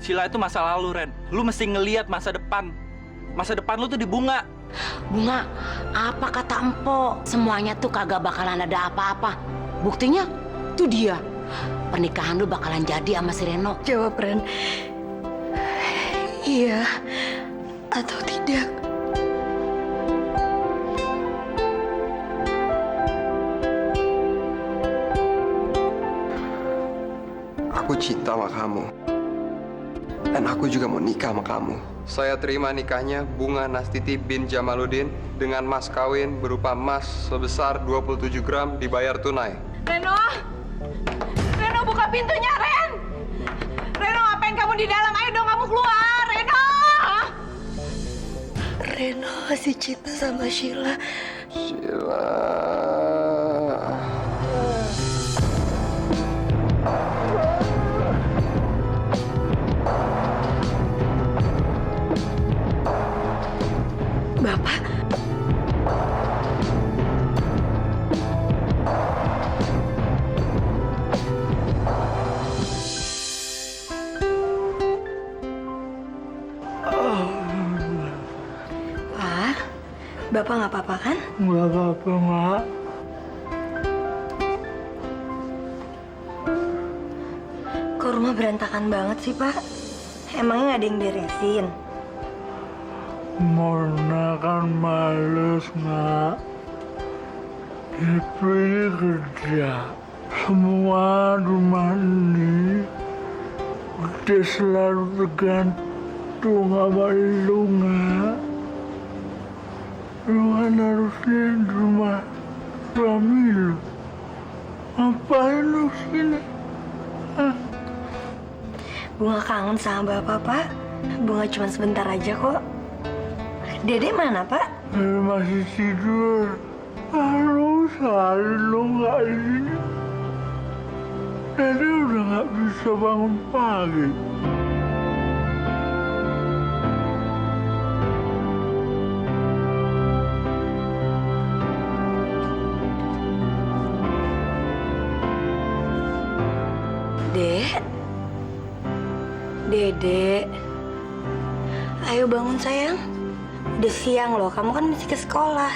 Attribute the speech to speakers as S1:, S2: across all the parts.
S1: Sheila itu masa lalu, Ren. Lu mesti ngelihat masa depan. Masa depan lu tuh di Bunga.
S2: Bunga, apa kata Empok? Semuanya tuh kagak bakalan ada apa-apa. Buktinya tuh dia. Pernikahan lu bakalan jadi sama si Reno.
S3: Jawab, Ren. Iya atau tidak?
S4: Aku cinta sama kamu. Dan aku juga mau nikah sama kamu. Saya terima nikahnya Bunga Nastiti bin Jamaluddin dengan mas kawin berupa emas sebesar 27 gram dibayar tunai.
S5: Reno! Reno, buka pintunya, Ren! Reno, ngapain kamu di dalam? Ayo dong kamu keluar, Reno!
S3: Reno masih cinta sama Sheila.
S4: Sheila.
S3: Bapak, Pak, Bapak nggak apa-apa kan?
S6: Nggak apa-apa, Mak.
S3: Kok rumah berantakan banget sih, Pak? Emangnya nggak ada yang beresin?
S6: Mona kan males, Mak. Devi kerja. Semua rumah ini udah selalu tergantung sama lu, Mak. Lu kan harusnya di rumah suami lu. Ngapain lu sini? Hah?
S3: Bunga kangen sama Bapak, Pak. Bunga cuma sebentar aja kok. Dede mana, Pak?
S6: Masih tidur. Lalu selalu nggak di sini. Dede udah nggak bisa bangun pagi.
S3: Dek, Dede, ayo bangun sayang. Udah siang loh, kamu kan mesti ke sekolah.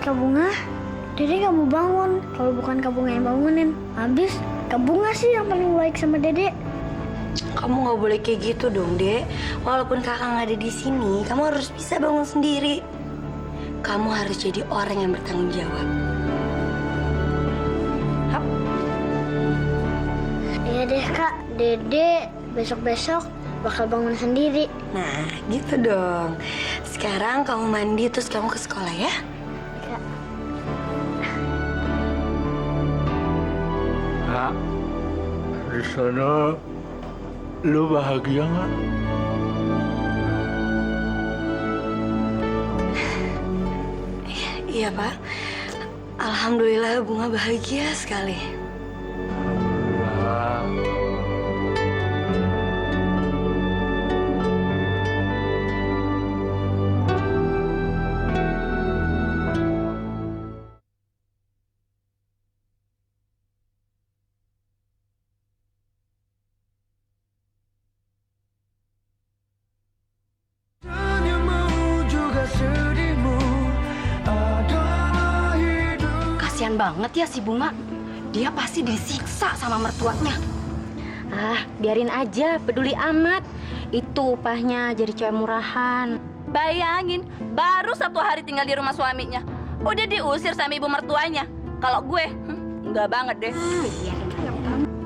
S7: Kak Bunga, Dede nggak mau bangun. Kalau bukan Kak Bunga yang bangunin, habis Kak Bunga sih yang paling baik sama Dede.
S3: Kamu nggak boleh kayak gitu dong, Dek. Walaupun kakak nggak ada di sini, kamu harus bisa bangun sendiri. Kamu harus jadi orang yang bertanggung jawab. Hap.
S7: Iya deh Kak, Dede besok-besok bakal bangun sendiri.
S3: Nah, gitu dong. Sekarang kamu mandi terus kamu ke sekolah ya.
S7: Kak.
S6: Kak, di sana lu bahagia nggak?
S3: Iya, Pak. Alhamdulillah Bunga bahagia sekali.
S2: Kasian banget ya si Bunga. Dia pasti disiksa sama mertuanya.
S8: Ah, biarin aja, peduli amat. Itu upahnya jadi cewek murahan.
S5: Bayangin, baru 1 hari tinggal di rumah suaminya. Udah diusir sama ibu mertuanya. Kalau gue, enggak banget deh.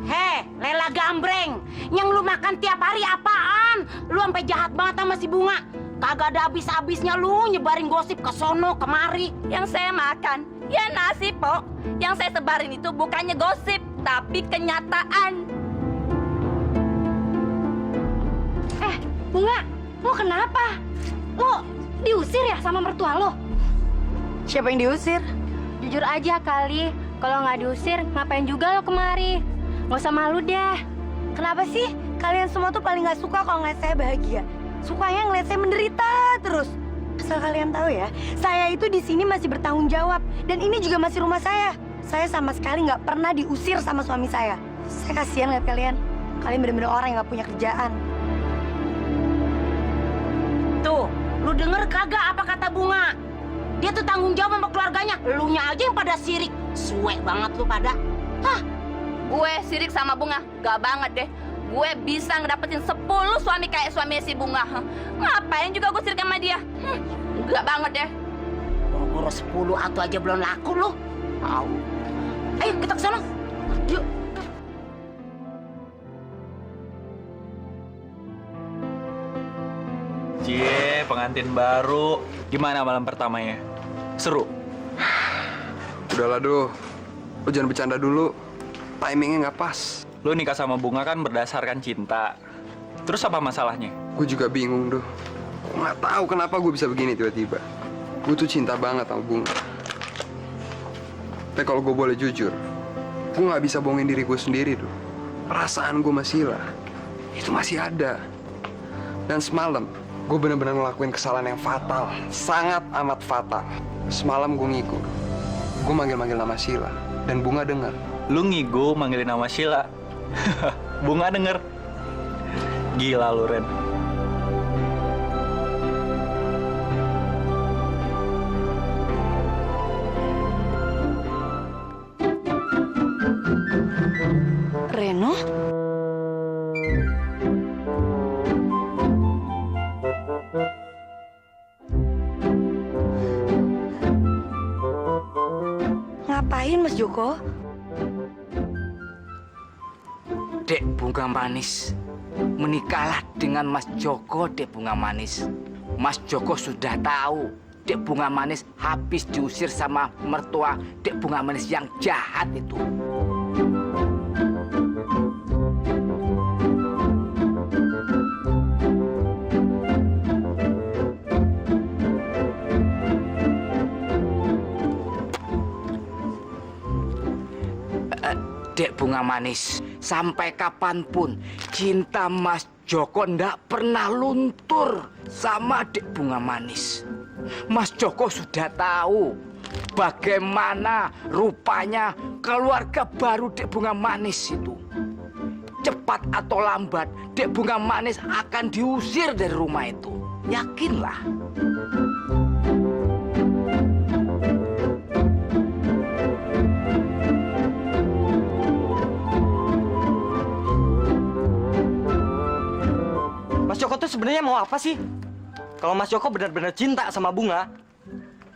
S2: Heh, Lela Gambreng. Yang lu makan tiap hari apaan? Lu sampai jahat banget sama si Bunga. Kagak ada habis-habisnya lu nyebarin gosip ke sono kemari.
S5: Yang saya makan, ya nasi, Pok. Yang saya sebarin itu bukannya gosip, tapi kenyataan.
S8: Bunga, lo kenapa? Lo diusir ya sama mertua lo?
S3: Siapa yang diusir?
S8: Jujur aja kali, kalau nggak diusir, ngapain juga lo kemari? Nggak usah malu deh.
S3: Kenapa sih kalian semua tuh paling nggak suka kalau ngeliat saya bahagia? Sukanya ngeliat saya menderita terus. Asal kalian tahu ya, saya itu di sini masih bertanggung jawab dan ini juga masih rumah saya. Saya sama sekali nggak pernah diusir sama suami saya. Saya kasihan lihat kalian. Kalian bener-bener orang yang gak punya kerjaan.
S2: Tuh, lu denger kagak apa kata Bunga? Dia tuh tanggung jawab sama keluarganya. Elunya aja yang pada sirik. Suwe banget lu pada. Hah?
S5: Gue sirik sama Bunga, gak banget deh. Gue bisa ngedapetin 10 suami kayak suaminya si Bunga. Ngapain juga gue sirik sama dia? Gak banget deh.
S2: Boro-boro 10 atau aja belum laku lu. Mau. Ayo kita ke sana. Yuk.
S1: Cie, pengantin baru. Gimana malam pertamanya? Seru?
S4: Udahlah, Duh. Lu jangan bercanda dulu. Timingnya nggak pas.
S1: Lu nikah sama Bunga kan berdasarkan cinta. Terus apa masalahnya?
S4: Gue juga bingung, Duh. Gue nggak tahu kenapa gue bisa begini tiba-tiba. Gue tuh cinta banget sama Bunga. Tapi kalau gue boleh jujur, gue nggak bisa bohongin diri gue sendiri, Duh. Perasaan gue masih Sheila itu masih ada. Dan semalam, gue benar-benar ngelakuin kesalahan yang fatal. Sangat amat fatal. Semalam gue ngigo. Gue manggil-manggil nama Sheila. Dan Bunga dengar.
S1: Lu ngigo manggilin nama Sheila. Bunga denger. Gila lu, Ren.
S3: Reno? Ngapain, Mas Joko?
S9: Dek Bunga Manis, menikahlah dengan Mas Joko, Dek Bunga Manis. Mas Joko sudah tahu Dek Bunga Manis habis diusir sama mertua Dek Bunga Manis yang jahat itu. Dek Bunga Manis, sampai kapanpun cinta Mas Joko ndak pernah luntur sama Dek Bunga Manis. Mas Joko sudah tahu bagaimana rupanya keluarga baru Dek Bunga Manis itu. Cepat atau lambat, Dek Bunga Manis akan diusir dari rumah itu. Yakinlah.
S10: Mas Joko tuh sebenarnya mau apa sih? Kalau Mas Joko benar-benar cinta sama Bunga,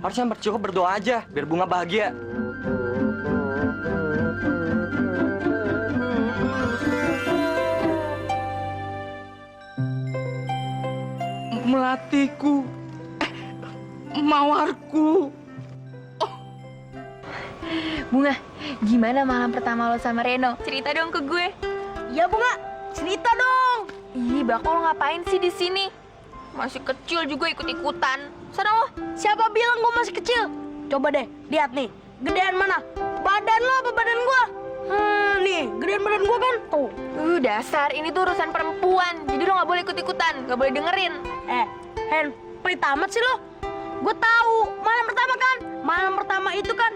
S10: harusnya Mas Joko berdoa aja biar Bunga bahagia.
S9: Melatiku, mawarku.
S8: Bunga, gimana malam pertama lo sama Reno? Cerita dong ke gue.
S2: Ya Bunga, cerita dong.
S8: Ih, bakal lo ngapain sih di sini? Masih kecil juga ikut-ikutan. Sana lo.
S2: Siapa bilang gua masih kecil? Coba deh, lihat nih. Gedean mana? Badan lo apa badan gua? Nih, gedean badan gua kan? Tuh.
S8: Dasar, ini tuh urusan perempuan. Jadi lo nggak boleh ikut-ikutan, nggak boleh dengerin.
S2: Hen, pelit amat sih lo. Gua tahu, malam pertama kan? Malam pertama itu kan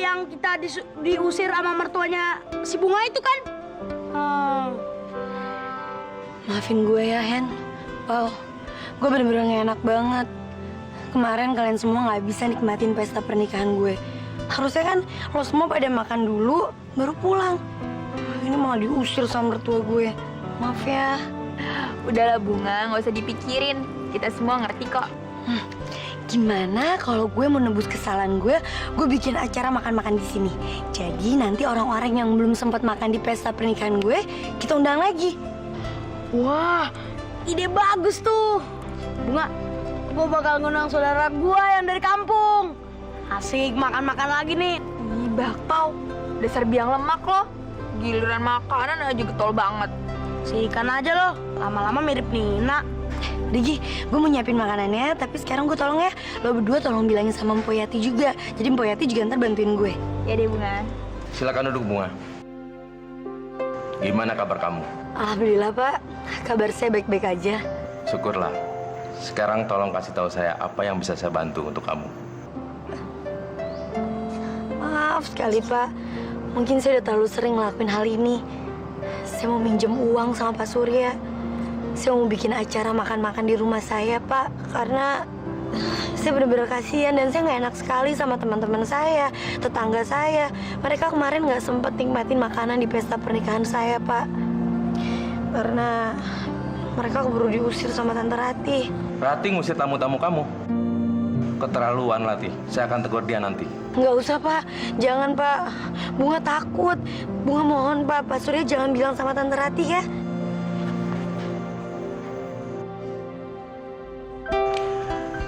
S2: yang kita diusir sama mertuanya si Bunga itu kan?
S3: Maafin gue ya, Hen. Wow, gue bener-bener gak enak banget. Kemarin kalian semua gak bisa nikmatin pesta pernikahan gue. Harusnya kan lo semua pada makan dulu, baru pulang. Ini malah diusir sama mertua gue. Maaf ya.
S8: Udahlah Bunga, nggak usah dipikirin. Kita semua ngerti kok.
S3: Gimana kalau gue mau nebus kesalahan gue bikin acara makan-makan di sini. Jadi nanti orang-orang yang belum sempat makan di pesta pernikahan gue, kita undang lagi.
S2: Wah, ide bagus tuh. Bunga, gue bakal ngundang saudara gue yang dari kampung. Asik makan-makan lagi nih.
S8: Ih, bakpao. Dasar biang lemak lo. Giliran makanan aja getol banget.
S2: Sikan aja lo, lama-lama mirip Nina.
S3: Digi, gue mau nyiapin makanannya, tapi sekarang gue tolong ya, lo berdua tolong bilangin sama Mpo Yati juga. Jadi Mpo Yati juga ntar bantuin gue.
S8: Ya deh Bunga.
S11: Silakan duduk Bunga. Gimana kabar kamu?
S3: Alhamdulillah Pak, kabar saya baik-baik aja.
S11: Syukurlah. Sekarang tolong kasih tahu saya apa yang bisa saya bantu untuk kamu.
S3: Maaf sekali Pak, Mungkin saya udah terlalu sering ngelakuin hal ini. Saya mau minjem uang sama Pak Surya. Saya mau bikin acara makan-makan di rumah saya, Pak. Karena saya benar-benar kasihan dan saya nggak enak sekali sama teman-teman saya, tetangga saya. Mereka kemarin nggak sempet nikmatin makanan di pesta pernikahan saya, Pak. Karena mereka keburu diusir sama Tante Ratih.
S11: Ratih ngusir tamu-tamu kamu. Keterlaluan, Ratih. Saya akan tegur dia nanti.
S3: Nggak usah, Pak. Jangan, Pak. Bunga takut. Bunga mohon, Pak. Pak Surya jangan bilang sama Tante Ratih ya.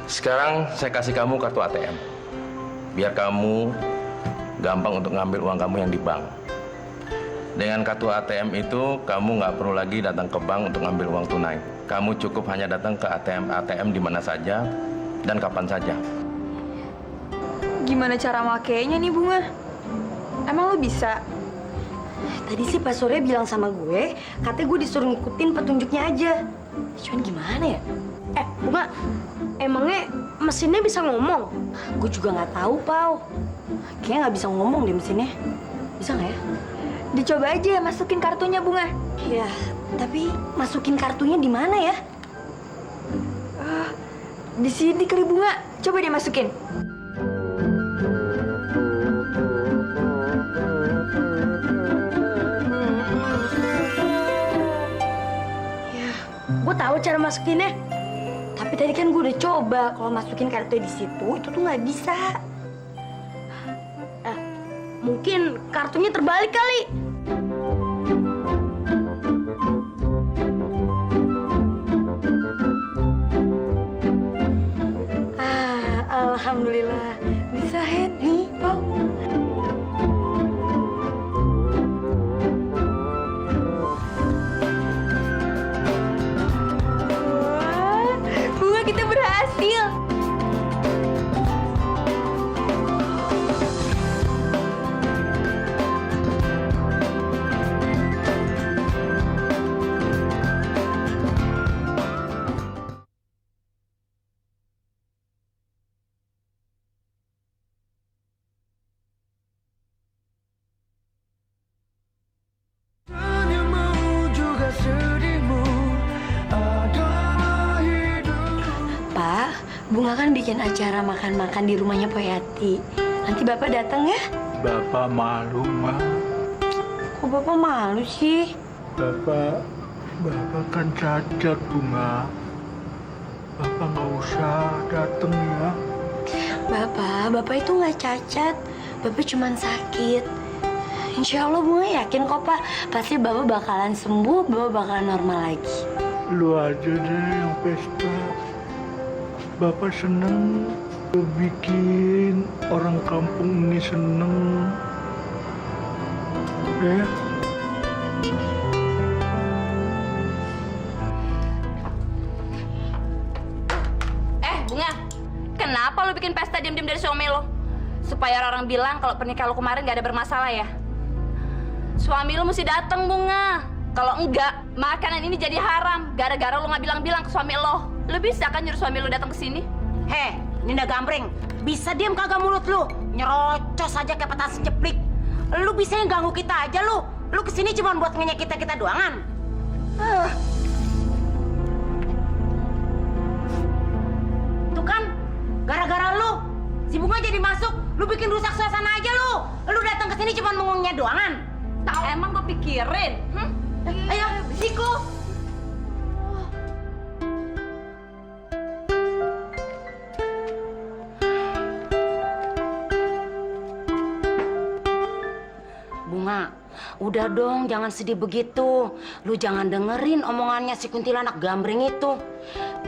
S11: Sekarang saya kasih kamu kartu ATM. Biar kamu gampang untuk ngambil uang kamu yang di bank. Dengan kartu ATM itu, kamu nggak perlu lagi datang ke bank untuk ngambil uang tunai. Kamu cukup hanya datang ke ATM di mana saja dan kapan saja.
S12: Gimana cara makainya nih, Bunga? Emang lo bisa?
S3: Tadi sih Pak Surya bilang sama gue, katanya gue disuruh ngikutin petunjuknya aja. Cuman gimana ya?
S7: Bunga, emangnya mesinnya bisa ngomong?
S3: Gue juga nggak tahu, Pau. Kayaknya nggak bisa ngomong deh mesinnya. Bisa nggak ya?
S12: Dicoba aja masukin kartunya, Bunga.
S3: Iya, tapi masukin kartunya di mana ya?
S12: Di sini kali, Bunga. Coba dia masukin.
S3: Gue tahu cara masukinnya. Tapi tadi kan gue udah coba kalau masukin kartu di situ itu tuh nggak bisa.
S7: Mungkin kartunya terbalik kali.
S3: Alhamdulillah bisa nih, Pau.
S12: Bunga, kita berhasil.
S3: Pak, Bunga kan bikin acara makan-makan di rumahnya Po Yati. Nanti Bapak datang ya?
S6: Bapak malu, Ma.
S3: Kok Bapak malu sih?
S6: Bapak kan cacat, Bunga. Bapak nggak usah datang ya.
S3: Bapak itu nggak cacat. Bapak cuma sakit. Insya Allah Bunga yakin kok, Pak. Pasti Bapak bakalan sembuh, Bapak bakalan normal lagi.
S6: Lu aja deh yang pesta. Bapak seneng bikin orang kampung ini seneng. Ya.
S5: Bunga, kenapa lu bikin pesta diem-diem dari suami lo? Supaya orang bilang kalau pernikahan lo kemarin gak ada bermasalah ya? Suami lo mesti datang, Bunga. Kalau enggak, makanan ini jadi haram. Gara-gara lo nggak bilang-bilang ke suami lo. Lo bisa kan nyuruh suami lo datang ke sini?
S2: Heh, Ninda Gambreng, bisa diem kagak mulut lu? Nyerocos aja kayak petasan ceplik. Lu bisa yang ganggu kita aja lu. Lu kesini cuma buat ngenyek kita doangan. Tuh kan, gara-gara lu, si Bunga jadi masuk. Lu bikin rusak suasana aja lu. Lu datang ke sini cuma mengungnya doangan.
S5: Tahu emang gue pikirin?
S2: Ayo, siku. Bunga, udah dong, jangan sedih begitu. Lu jangan dengerin omongannya si kuntilanak Gambreng itu.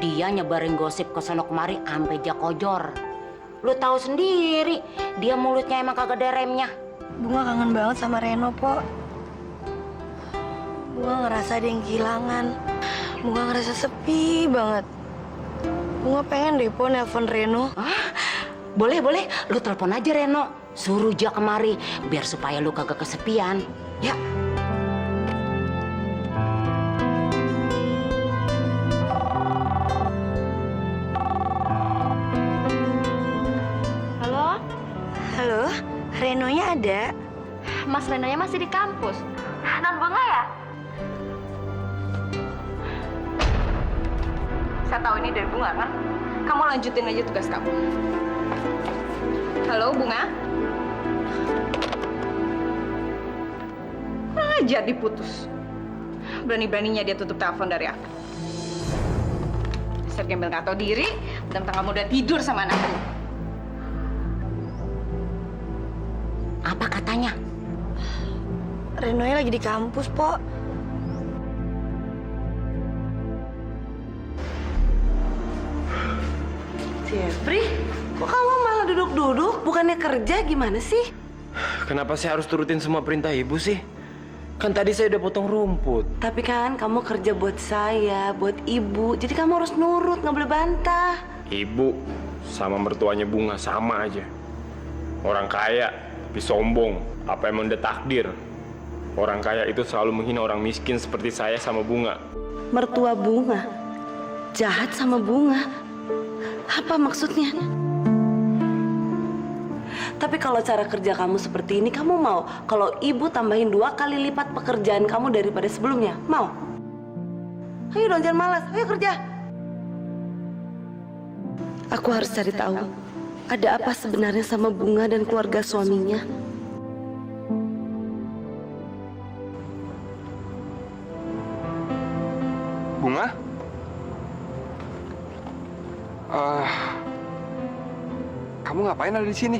S2: Dia nyebarin gosip ke sono kemari sampai jakojor. Lu tahu sendiri, dia mulutnya emang kagak ada remnya.
S3: Bunga kangen banget sama Reno, Po. Bunga ngerasa ada yang kehilangan. Bunga ngerasa sepi banget. Bunga pengen deh, Po, nelpon Reno.
S2: Boleh. Lu telepon aja Reno. Suruh dia kemari, biar supaya lu kagak kesepian. Ya.
S3: Halo, Renonya ada?
S8: Mas Renonya masih di kampus. Non Bunga ya?
S12: Saya tahu ini dari Bunga kan? Kamu lanjutin aja tugas kamu. Halo Bunga? Kurang ajar diputus. Berani-beraninya dia tutup telepon dari aku. Saya gembel nggak tahu diri, tentang kamu udah tidur sama anakku.
S2: Apa katanya?
S3: Renonya lagi di kampus, Po.
S13: Jeffrey, kok kamu malah duduk-duduk? Bukannya kerja gimana sih?
S10: Kenapa saya harus turutin semua perintah ibu sih? Kan tadi saya udah potong rumput.
S13: Tapi kan kamu kerja buat saya, buat ibu. Jadi kamu harus nurut, nggak boleh bantah.
S14: Ibu sama mertuanya Bunga sama aja. Orang kaya tapi sombong. Apa emang udah takdir? Orang kaya itu selalu menghina orang miskin seperti saya sama Bunga.
S13: Mertua Bunga jahat sama Bunga. Apa maksudnya? Tapi kalau cara kerja kamu seperti ini, kamu mau kalau ibu tambahin 2 kali lipat pekerjaan kamu daripada sebelumnya? Mau? Ayo dong, jangan malas. Ayo kerja. Aku harus cari tahu ada apa sebenarnya sama Bunga dan keluarga suaminya.
S4: Bunga? Kamu ngapain ada di sini?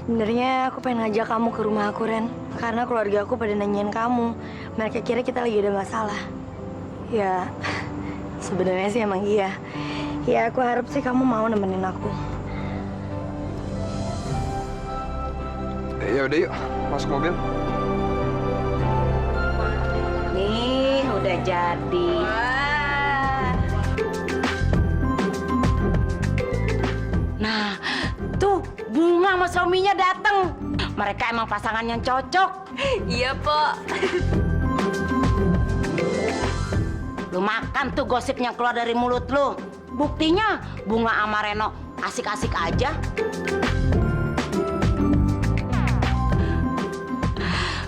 S3: Sebenarnya aku pengen ngajak kamu ke rumah aku, Ren. Karena keluarga aku pada nanyain kamu. Mereka kira kita lagi ada masalah. Ya, sebenarnya sih emang iya. Ya, aku harap sih kamu mau nemenin aku.
S4: Ya udah yuk, masuk mobil.
S2: Nih, udah jadi. Nah, tuh Bunga sama suaminya datang. Mereka emang pasangan yang cocok.
S12: Iya, Po.
S2: Lu makan tuh gosip yang keluar dari mulut lu. Buktinya Bunga sama Reno asik-asik aja.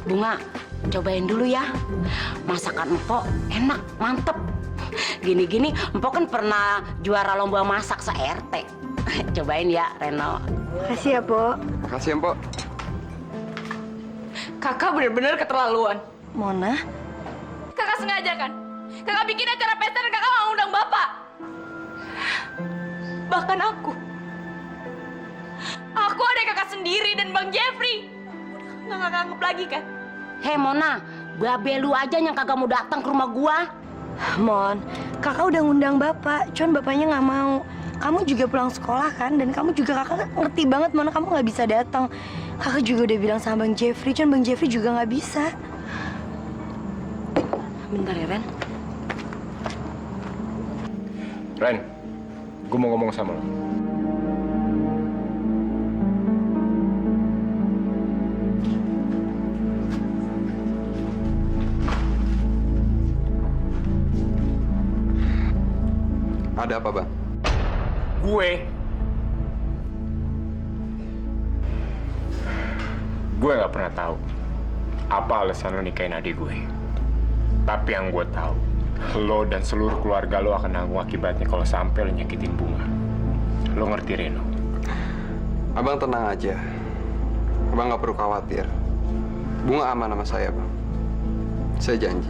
S2: Bunga, cobain dulu ya. Masakan Empok enak, mantep. Gini-gini, Empok kan pernah juara lomba masak se-RT. Cobain ya, Reno.
S3: Makasih ya, Po.
S4: Makasih ya, Mpok.
S12: Kakak bener-bener keterlaluan.
S3: Mona?
S5: Kakak sengaja kan? Kakak bikin acara pesta dan kakak mau undang bapak. Bahkan aku. Aku ada kakak sendiri dan Bang Jeffrey. Udah nggak nganggep lagi kan?
S2: Hei Mona, babe lu aja yang kagak mau datang ke rumah gua.
S3: Mon, kakak udah ngundang bapak, cuman bapaknya nggak mau. Kamu juga pulang sekolah kan, dan kamu juga kakak ngerti banget Mona kamu nggak bisa datang. Kakak juga udah bilang sama Bang Jeffrey, cuman Bang Jeffrey juga nggak bisa.
S13: Bentar ya, Ren.
S14: Ren, gue mau ngomong sama lo.
S4: Ada apa, Bang?
S14: Gue nggak pernah tahu apa alasan lo nikahin adik gue. Tapi yang gue tahu, lo dan seluruh keluarga lo akan nanggung akibatnya kalau sampai lo nyakitin Bunga. Lo ngerti, Reno?
S4: Abang tenang aja. Abang nggak perlu khawatir. Bunga aman sama saya, Bang. Saya janji.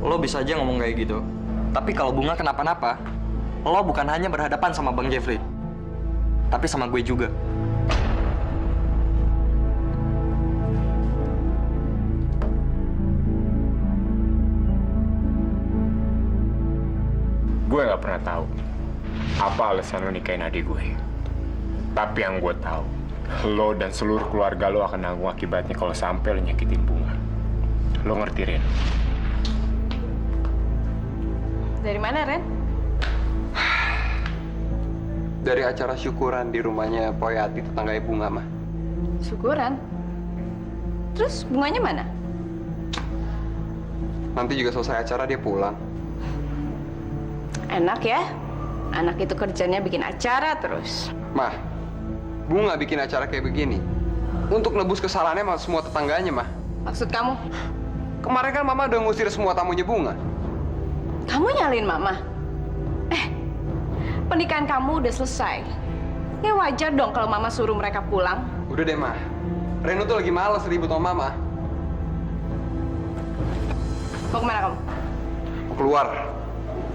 S10: Lo bisa aja ngomong kayak gitu. Tapi kalau Bunga kenapa-napa, lo bukan hanya berhadapan sama Bang Jeffrey, tapi sama gue juga.
S14: Gue nggak pernah tahu apa alasan lo nikahin adik gue. Tapi yang gue tahu, lo dan seluruh keluarga lo akan nanggung akibatnya kalau sampai lo nyakitin Bunga. Lo ngerti, Ren?
S12: Dari mana, Ren?
S4: Dari acara syukuran di rumahnya Poyati, tetangganya Bunga, mah.
S12: Syukuran. Terus bunganya mana?
S4: Nanti juga selesai acara dia pulang.
S12: Enak ya. Anak itu kerjanya bikin acara terus.
S4: Mah, Bunga bikin acara kayak begini. untuk nebus kesalahannya sama semua tetangganya, mah.
S12: Maksud kamu?
S4: Kemarin kan Mama udah ngusir semua tamunya Bunga.
S12: Kamu nyalin Mama? Pernikahan kamu udah selesai. Ya wajar dong kalau Mama suruh mereka pulang.
S4: Udah deh, mah. Reno tuh lagi males ribut sama Mama.
S12: Mau kemana kamu?
S4: Mau keluar.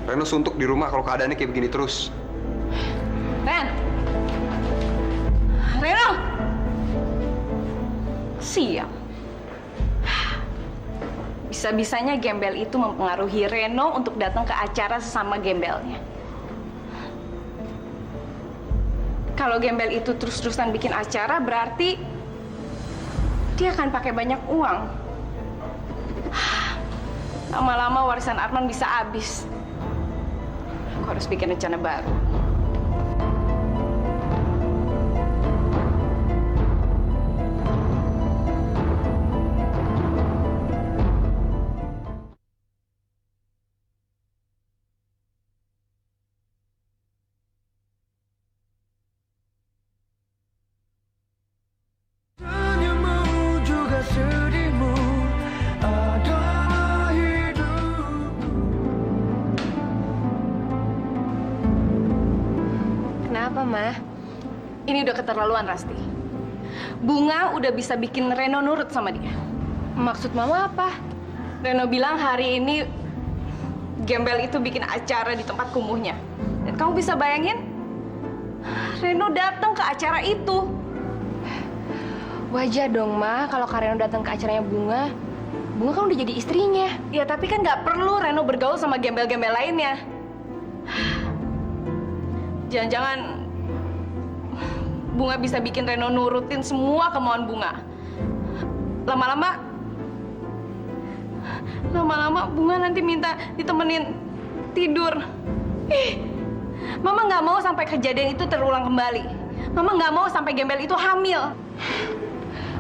S4: Reno suntuk di rumah kalau keadaannya kayak begini terus.
S12: Reno! Siap. Bisa-bisanya gembel itu mempengaruhi Reno untuk datang ke acara sesama gembelnya. Kalau gembel itu terus-terusan bikin acara, berarti dia akan pakai banyak uang. Lama-lama warisan Arman bisa habis. Aku harus bikin rencana baru.
S3: Kenapa, Ma?
S12: Ini udah keterlaluan, Rasti. Bunga udah bisa bikin Reno nurut sama dia.
S3: Maksud Mama apa?
S12: Reno bilang hari ini gembel itu bikin acara di tempat kumuhnya. Dan kamu bisa bayangin? Reno datang ke acara itu.
S3: Wajar dong, Ma, kalau Kak Reno datang ke acaranya Bunga. Bunga kan udah jadi istrinya.
S12: Ya, tapi kan nggak perlu Reno bergaul sama gembel-gembel lainnya. Jangan-jangan Bunga bisa bikin Reno nurutin semua kemauan Bunga. Lama-lama Bunga nanti minta ditemenin tidur. Mama nggak mau sampai kejadian itu terulang kembali. Mama nggak mau sampai gembel itu hamil.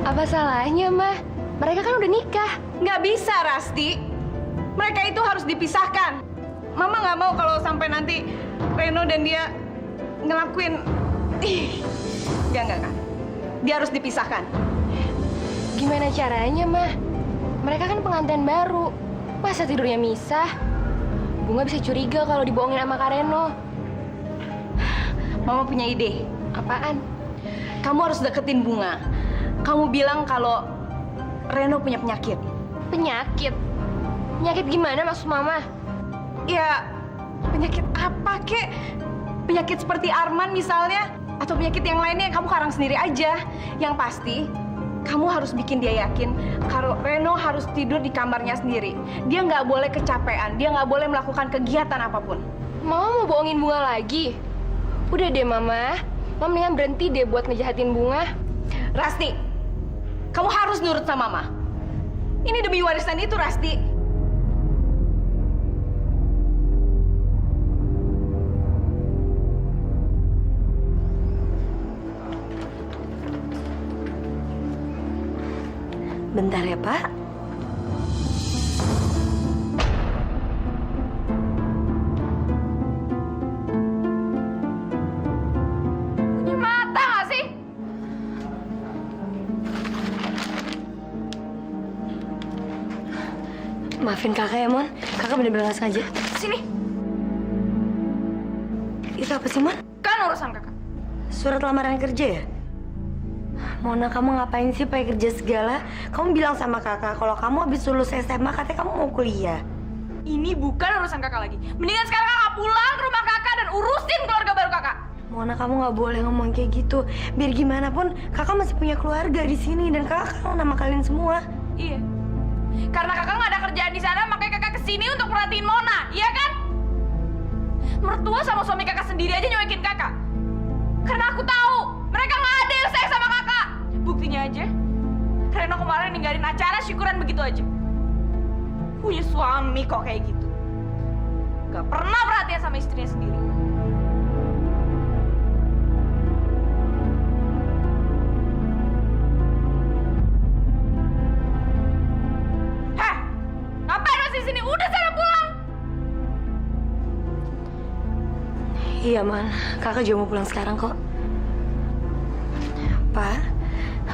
S3: Apa salahnya, Ma? Mereka kan udah nikah.
S12: Nggak bisa, Rasti. Mereka itu harus dipisahkan. Mama nggak mau kalau sampai nanti Reno dan dia ngelakuin. Enggak. Dia harus dipisahkan.
S3: Gimana caranya, Ma? Mereka kan pengantin baru. Masa tidurnya misah? Bunga bisa curiga kalau dibohongin sama Kak Reno.
S12: Mama punya ide.
S3: Apaan?
S12: Kamu harus deketin Bunga. Kamu bilang kalau Reno punya penyakit.
S3: Penyakit? Penyakit gimana maksud Mama?
S12: Ya, penyakit apa, kek? Penyakit seperti Arman misalnya. Atau penyakit yang lainnya yang kamu karang sendiri aja. Yang pasti, kamu harus bikin dia yakin kalau Reno harus tidur di kamarnya sendiri. Dia nggak boleh kecapean. Dia nggak boleh melakukan kegiatan apapun.
S3: Mama mau bohongin Bunga lagi? Udah deh, Mama. Mama mendingan berhenti deh buat ngejahatin Bunga.
S12: Rasti, kamu harus nurut sama Mama. Ini demi warisan itu, Rasti.
S3: Bentar ya, Pak.
S12: Punya mata nggak sih?
S3: Maafin Kakak ya, Mon. Kakak bener-bener nggak sengaja.
S12: Sini.
S3: Itu apa sih, Mon?
S12: Kan urusan kakak.
S3: Surat lamaran kerja ya? Mona, kamu ngapain sih pakai kerja segala? Kamu bilang sama kakak kalau kamu habis lulus SMA katanya kamu mau kuliah.
S12: Ini bukan urusan kakak lagi. Mendingan sekarang kakak pulang ke rumah kakak dan urusin keluarga baru kakak.
S3: Mona, kamu nggak boleh ngomong kayak gitu. Biar gimana pun kakak masih punya keluarga di sini dan kakak kenal nama kalian semua.
S12: Iya. Karena kakak nggak ada kerjaan di sana, makanya kakak kesini untuk perhatiin Mona, iya kan? Mertua sama suami kakak sendiri aja nyuekin kakak. Karena aku tahu mereka nggak ada yang sayang sama kakak. Buktinya aja, Reno kemarin ninggalin acara syukuran begitu aja. Punya suami kok kayak gitu. Gak pernah perhatian sama istrinya sendiri. Hah? Ngapain masih di sini? Udah sana pulang.
S3: Iya, Man. Kakak juga mau pulang sekarang kok.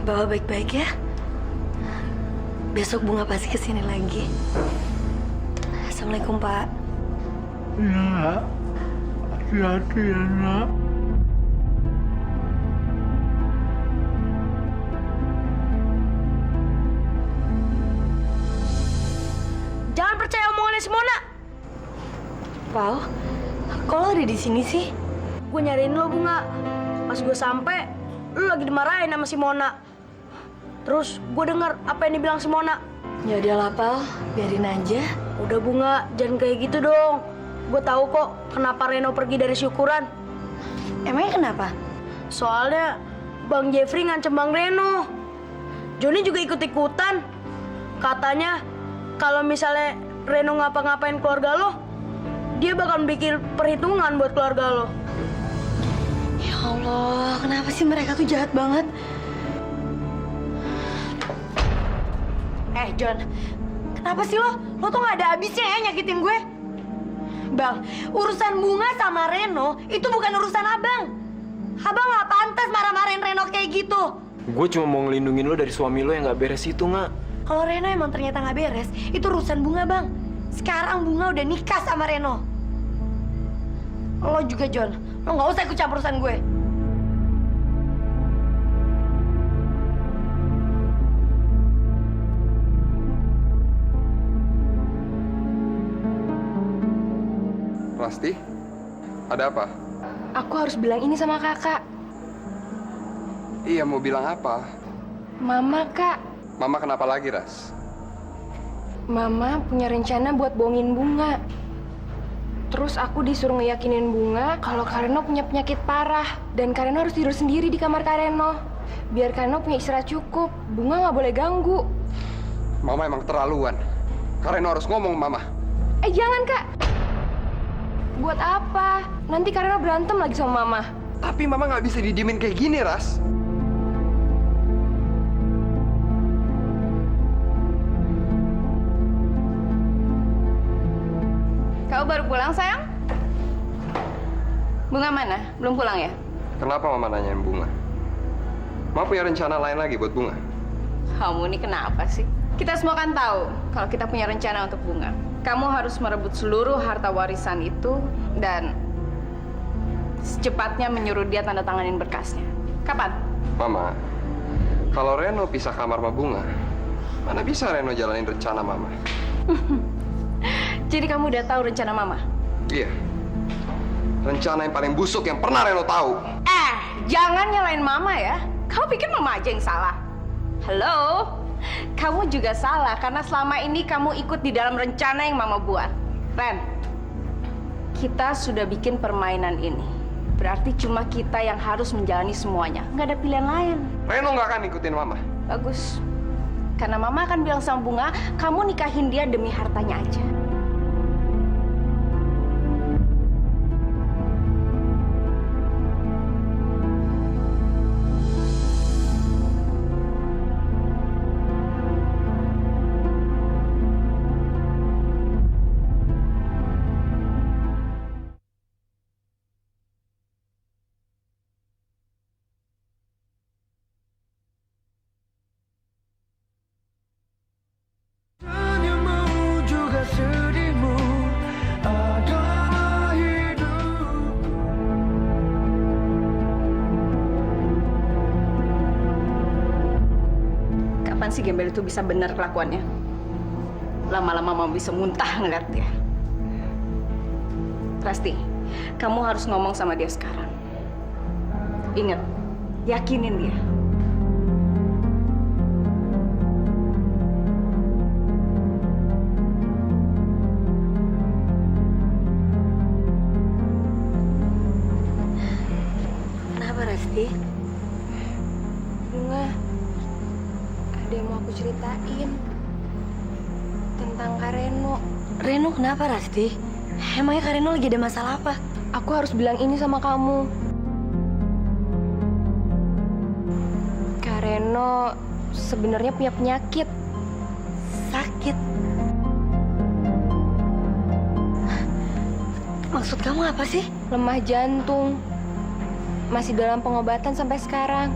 S3: Bawa baik-baik ya. Besok Bunga pasti kesini lagi. Assalamualaikum, Pak.
S6: Ya, hati-hati ya, nak.
S3: Jangan percaya omongannya si Mona. Pau, kok lo ada di sini sih?
S7: Gue nyariin lo, Bunga. Pas gue sampai, lo lagi dimarahin sama si Mona. Terus gue dengar apa yang dibilang si Mona.
S3: Ya udahlah, Pau, biarin aja.
S7: Udah, Bunga, jangan kayak gitu dong. Gue tahu kok kenapa Reno pergi dari syukuran.
S3: Emangnya kenapa?
S7: Soalnya Bang Jeffrey ngancem Bang Reno. Joni juga ikut-ikutan. Katanya kalau misalnya Reno ngapa-ngapain keluarga lo, dia bakal bikin perhitungan buat keluarga lo.
S3: Ya Allah, kenapa sih mereka tuh jahat banget? John, kenapa sih lo? Lo tuh gak ada habisnya ya nyakitin gue? Bang, urusan Bunga sama Reno itu bukan urusan abang. Abang gak pantas marah-marahin Reno kayak gitu.
S10: Gue cuma mau ngelindungin lo dari suami lo yang gak beres itu, Nga.
S3: Kalau Reno emang ternyata gak beres, itu urusan Bunga, Bang. Sekarang Bunga udah nikah sama Reno. Lo juga, John. Lo gak usah ikut campur urusan gue.
S4: Rasti, ada apa?
S8: Aku harus bilang ini sama kakak.
S4: Iya, mau bilang apa?
S8: Mama, Kak.
S4: Mama kenapa lagi, Ras?
S8: Mama punya rencana buat bohongin Bunga. Terus aku disuruh ngeyakinin Bunga kalau Kareno punya penyakit parah. Dan Kareno harus tidur sendiri di kamar Kareno. Biar Kareno punya istirahat cukup. Bunga nggak boleh ganggu.
S4: Mama emang keterlaluan. Kareno harus ngomong, Mama.
S8: Jangan, Kak. Buat apa? Nanti Kareno berantem lagi sama Mama.
S4: Tapi Mama nggak bisa didiemin kayak gini, Ras.
S5: Kau baru pulang, sayang? Bunga mana? Belum pulang ya?
S4: Kenapa Mama nanyain Bunga? Mama punya rencana lain lagi buat Bunga.
S5: Kamu ini kenapa sih? Kita semua kan tahu kalau kita punya rencana untuk Bunga. Kamu harus merebut seluruh harta warisan itu dan secepatnya menyuruh dia tanda tanganin berkasnya. Kapan?
S4: Mama, kalau Reno pisah kamar sama Bunga, mana bisa Reno jalanin rencana Mama?
S5: Jadi kamu udah tahu rencana Mama?
S4: Iya. Rencana yang paling busuk yang pernah Reno tahu.
S5: Jangan nyalain Mama ya. Kamu pikir Mama aja yang salah? Halo? Kamu juga salah karena selama ini kamu ikut di dalam rencana yang Mama buat. Ren, kita sudah bikin permainan ini. Berarti cuma kita yang harus menjalani semuanya. Nggak ada pilihan lain.
S4: Reno nggak akan ikutin Mama.
S5: Bagus. Karena Mama akan bilang sama Bunga, kamu nikahin dia demi hartanya aja. Kapan sih gembel itu bisa benar kelakuannya? Lama-lama mau bisa muntah ngeliat dia. Rasti, kamu harus ngomong sama dia sekarang. Ingat, yakinin dia.
S3: Kenapa, Rasti?
S8: Bunga, ada yang mau aku ceritain tentang Kareno.
S3: Reno kenapa, Rasti? Emangnya Kareno lagi ada masalah apa?
S8: Aku harus bilang ini sama kamu. Kareno sebenarnya punya penyakit.
S3: Sakit? Maksud kamu apa sih?
S8: Lemah jantung. Masih dalam pengobatan sampai sekarang.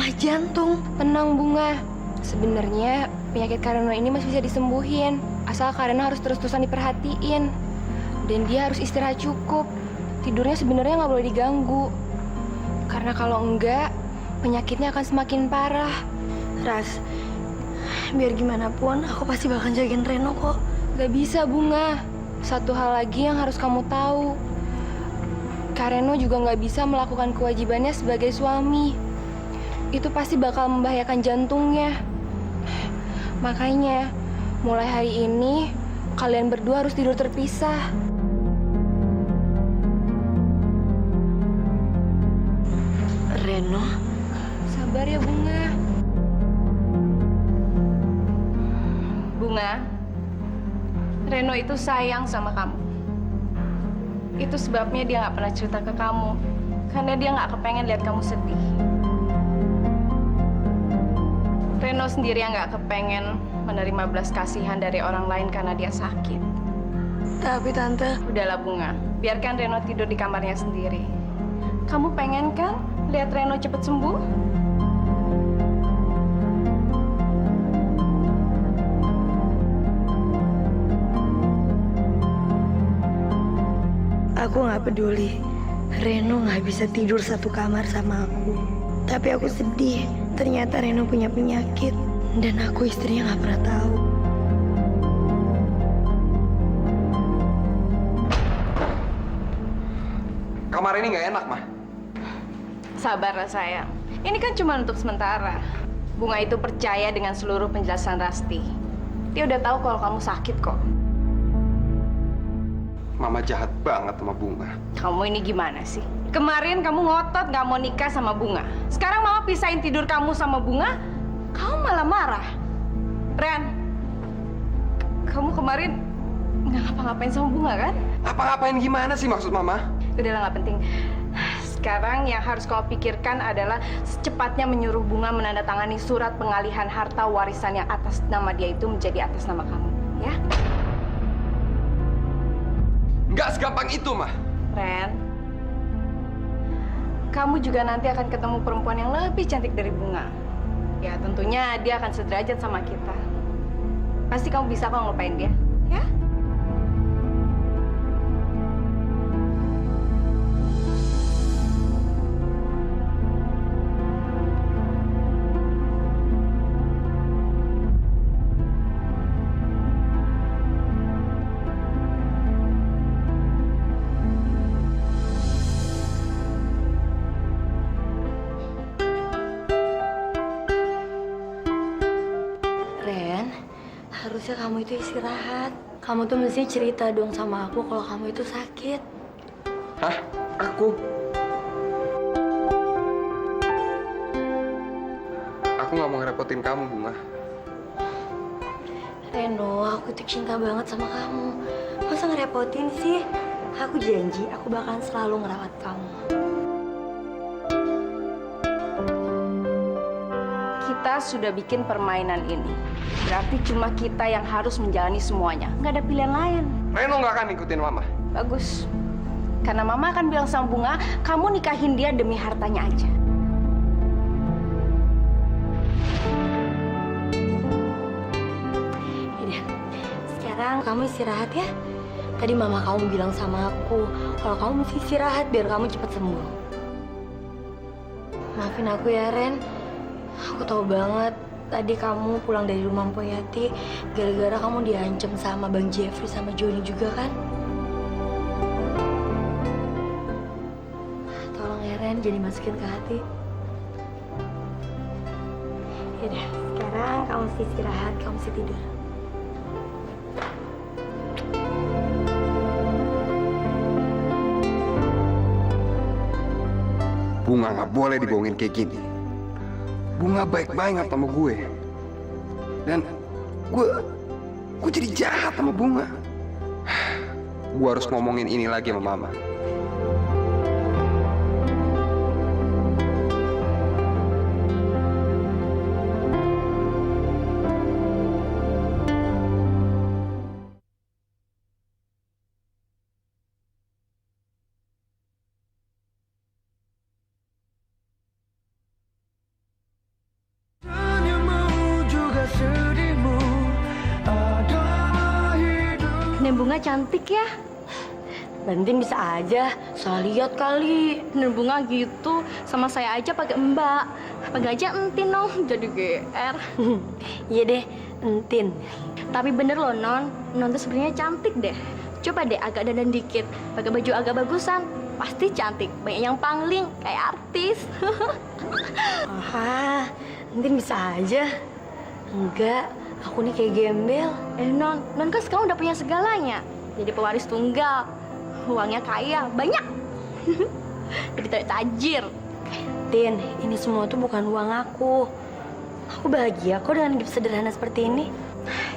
S3: lemah jantung.
S8: Tenang Bunga. Sebenarnya penyakit Kak Reno ini masih bisa disembuhin. Asal Kak Reno harus terus-terusan diperhatiin. Dan dia harus istirahat cukup. Tidurnya sebenarnya nggak boleh diganggu. Karena kalau enggak, penyakitnya akan semakin parah.
S3: Ras, biar gimana pun aku pasti bakal jagain Reno kok.
S8: Gak bisa Bunga. Satu hal lagi yang harus kamu tahu. Kak Reno juga nggak bisa melakukan kewajibannya sebagai suami. Itu pasti bakal membahayakan jantungnya. Makanya, mulai hari ini, kalian berdua harus tidur terpisah.
S3: Reno?
S8: Sabar ya Bunga. Bunga, Reno itu sayang sama kamu. Itu sebabnya dia nggak pernah cerita ke kamu. Karena dia nggak kepengen lihat kamu sedih. Reno sendiri yang nggak kepengen menerima belas kasihan dari orang lain karena dia sakit.
S3: Tapi Tante...
S8: Udahlah Bunga, biarkan Reno tidur di kamarnya sendiri. Kamu pengen kan lihat Reno cepet sembuh?
S3: Aku nggak peduli. Reno nggak bisa tidur satu kamar sama aku. Tapi aku sedih. Ternyata Reno punya penyakit. Dan aku istrinya nggak pernah tahu.
S4: Kamar ini nggak enak, Mah.
S8: Sabarlah sayang. Ini kan cuma untuk sementara. Bunga itu percaya dengan seluruh penjelasan Rasti. Dia udah tahu kalau kamu sakit kok.
S4: Mama jahat banget sama Bunga.
S8: Kamu ini gimana sih? Kemarin kamu ngotot nggak mau nikah sama Bunga. Sekarang Mama pisahin tidur kamu sama Bunga, kamu malah marah. Ren, kamu kemarin nggak ngapa-ngapain sama Bunga kan?
S4: Apa-ngapain gimana sih maksud Mama?
S8: Udahlah nggak penting. Sekarang yang harus kau pikirkan adalah secepatnya menyuruh Bunga menandatangani surat pengalihan harta warisan yang atas nama dia itu menjadi atas nama kamu, ya?
S4: Nggak segampang itu, Mah.
S8: Ren, kamu juga nanti akan ketemu perempuan yang lebih cantik dari Bunga. Ya tentunya dia akan sederajat sama kita. Pasti kamu bisa kok ngelupain dia, ya?
S3: Harusnya kamu itu istirahat. Kamu tuh mesti cerita dong sama aku kalau kamu itu sakit.
S4: Hah? Aku? Aku nggak mau ngerepotin kamu, Bunga.
S3: Reno, aku tuh cinta banget sama kamu. Masa ngerepotin sih? Aku janji aku bakalan selalu ngerawat kamu.
S8: Kita sudah bikin permainan ini. Berarti cuma kita yang harus menjalani semuanya. Nggak ada pilihan lain.
S4: Reno nggak akan ikutin Mama.
S8: Bagus. Karena Mama akan bilang sama Bunga, kamu nikahin dia demi hartanya aja.
S3: Yaudah, sekarang kamu istirahat ya. Tadi Mama kamu bilang sama aku, kalau kamu mesti istirahat biar kamu cepat sembuh. Maafin aku ya, Ren. Aku tahu banget tadi kamu pulang dari rumah Mpok Yati gara-gara kamu diancam sama Bang Jeffrey sama Joni juga kan? Tolong ya Ren, jadi masukin ke hati. Yaudah, sekarang kamu mesti istirahat, kamu mesti tidur.
S4: Bunga nggak boleh dibohongin kayak gini. Bunga baik banget sama gue. Dan gue jadi jahat sama Bunga. Gue harus ngomongin ini lagi sama Mama.
S3: Nenek Bunga cantik ya. Bantin bisa aja, salah lihat kali.
S8: Nenek Bunga gitu, sama saya aja pakai mbak. Pakai aja entin dong, jadi GR.
S3: Iya deh, entin.
S8: Tapi bener loh Non, Non tuh sebenarnya cantik deh. Coba deh agak dandan dikit, pakai baju agak bagusan, pasti cantik. Banyak yang pangling, kayak artis.
S3: Ah, entin bisa aja. Enggak, aku nih kayak gembel.
S8: Non kan sekarang udah punya segalanya. Jadi pewaris tunggal, uangnya kaya, banyak. Jadi tajir.
S3: Tin, ini semua tuh bukan uang aku. Aku bahagia kok dengan hidup sederhana seperti ini.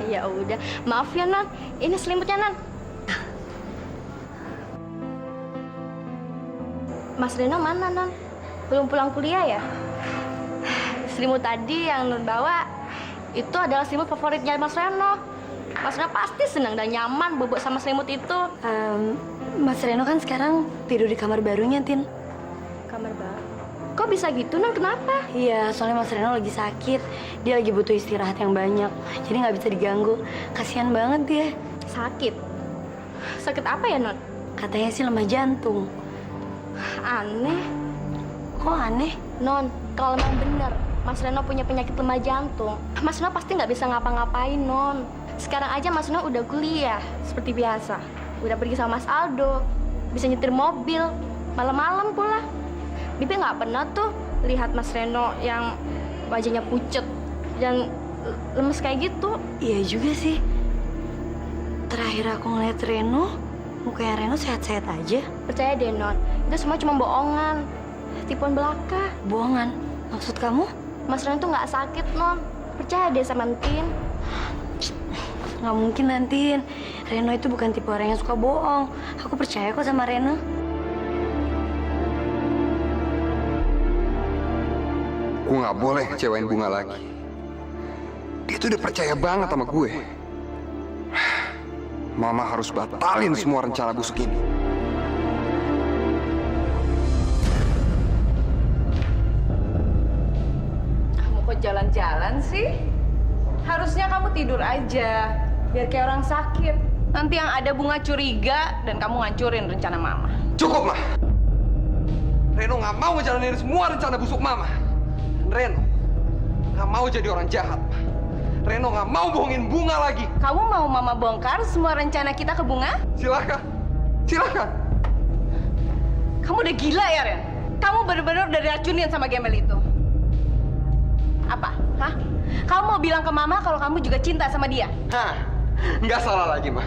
S8: Ya udah, maaf ya Non, ini selimutnya Non. Mas Reno mana Non? Belum pulang kuliah ya? Selimut tadi yang Non bawa itu adalah selimut favoritnya Mas Reno. Mas Reno pasti senang dan nyaman bobok sama selimut itu.
S3: Mas Reno kan sekarang tidur di kamar barunya, Tin.
S8: Kamar baru? Kok bisa gitu, Non? Kenapa?
S3: Iya, soalnya Mas Reno lagi sakit. Dia lagi butuh istirahat yang banyak. Jadi nggak bisa diganggu. Kasihan banget dia.
S8: Sakit? Sakit apa ya, Non?
S3: Katanya sih lemah jantung.
S8: Aneh.
S3: Kok aneh?
S8: Non, kalau memang benar Mas Reno punya penyakit lemah jantung, Mas Reno pasti nggak bisa ngapa-ngapain, Non. Sekarang aja Mas Reno udah kuliah, seperti biasa. Udah pergi sama Mas Aldo, bisa nyetir mobil, malam-malam pula. Bibi nggak pernah tuh lihat Mas Reno yang wajahnya pucet dan lemes kayak gitu.
S3: Iya juga sih. Terakhir aku ngeliat Reno, mukanya Reno sehat-sehat aja.
S8: Percaya deh, Non. Itu semua cuma bohongan. Tipuan belaka.
S3: Bohongan? Maksud kamu?
S8: Mas Reno tuh nggak sakit, Non. Percaya deh sama Entin.
S3: Nggak mungkin, Nantin. Reno itu bukan tipe orang yang suka bohong. Aku percaya kok sama Reno.
S4: Gue nggak boleh ngecewain Bunga lagi. Dia tuh udah percaya banget sama gue. Mama harus batalin semua rencana busuk ini.
S12: Kamu kok jalan-jalan sih? Harusnya kamu tidur aja, biar kayak orang sakit. Nanti yang ada Bunga curiga dan kamu ngancurin rencana Mama.
S4: Cukup, Ma. Reno nggak mau ngejalanin semua rencana busuk Mama. Reno nggak mau jadi orang jahat, Ma. Reno nggak mau bohongin Bunga lagi.
S12: Kamu mau Mama bongkar semua rencana kita ke Bunga?
S4: Silakan, silakan.
S12: Kamu udah gila ya, Ren? Kamu bener-bener udah diracunin sama gembel itu. Apa? Hah? Kamu mau bilang ke Mama kalau kamu juga cinta sama dia?
S4: Hah? Nggak salah lagi, Ma.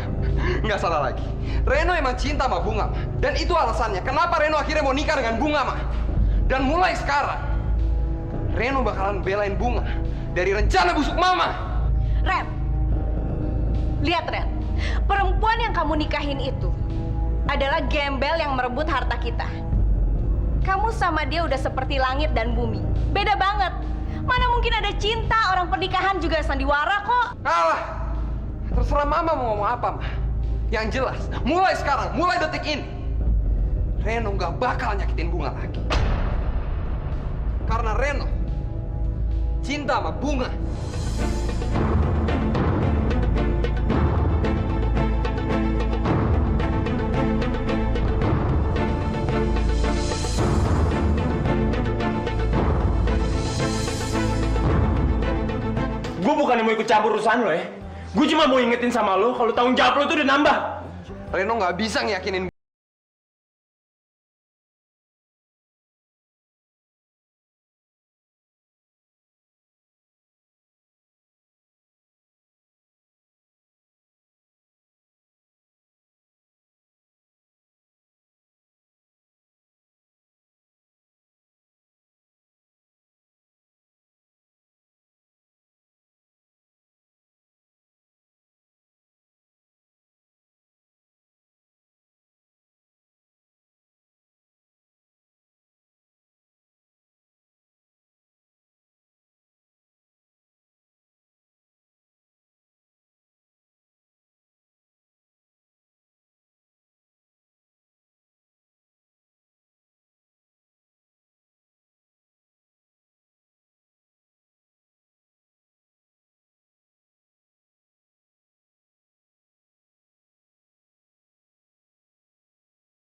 S4: Nggak salah lagi. Reno emang cinta sama Bunga, Ma. Dan itu alasannya kenapa Reno akhirnya mau nikah dengan Bunga, Ma. Dan mulai sekarang, Reno bakalan belain Bunga dari rencana busuk Mama.
S12: Ren, lihat Ren, perempuan yang kamu nikahin itu adalah gembel yang merebut harta kita. Kamu sama dia udah seperti langit dan bumi, beda banget. Mana mungkin ada cinta, orang pernikahan juga sandiwara kok.
S4: Alah, terserah Mama mau ngomong apa, Ma. Yang jelas, mulai sekarang, mulai detik ini, Reno nggak bakal nyakitin Bunga lagi. Karena Reno cinta sama Bunga.
S14: Gue bukan mau ikut campur urusan lo ya. Gue cuma mau ingetin sama lo kalau tanggung jawab lo itu udah nambah.
S4: Reno nggak bisa ngeyakinin